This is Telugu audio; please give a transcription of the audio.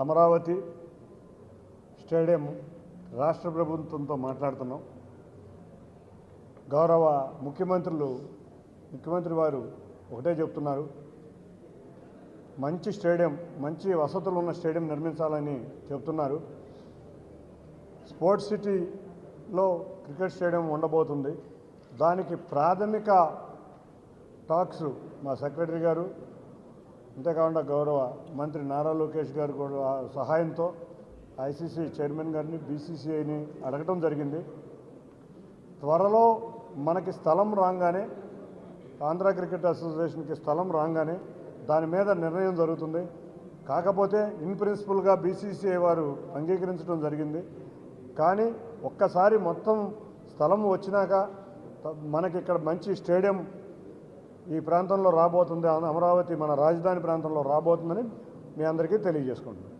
అమరావతి స్టేడియం రాష్ట్ర ప్రభుత్వంతో మాట్లాడుతున్నాం. గౌరవ ముఖ్యమంత్రి వారు ఒకటే చెప్తున్నారు, మంచి స్టేడియం, మంచి వసతులు ఉన్న స్టేడియం నిర్మించాలని చెప్తున్నారు. స్పోర్ట్స్ సిటీలో క్రికెట్ స్టేడియం ఉండబోతుంది. దానికి ప్రాథమిక టాక్స్ మా సెక్రటరీ గారు, అంతేకాకుండా గౌరవ మంత్రి నారా లోకేష్ గారు కూడా సహాయంతో ఐసీసీ చైర్మన్ గారిని, బీసీసీఐని అడగటం జరిగింది. త్వరలో మనకి స్థలం రాగానే, ఆంధ్ర క్రికెట్ అసోసియేషన్కి స్థలం రాగానే దాని మీద నిర్ణయం జరుగుతుంది. కాకపోతే ఇన్ ప్రిన్సిపల్గా బీసీసీఐ వారు అంగీకరించడం జరిగింది. కానీ ఒక్కసారి మొత్తం స్థలం వచ్చినాక మనకి ఇక్కడ మంచి స్టేడియం ఈ ప్రాంతంలో రాబోతుంది, అమరావతి మన రాజధాని ప్రాంతంలో రాబోతుందని మీ అందరికీ తెలియజేసుకుంటున్నాను.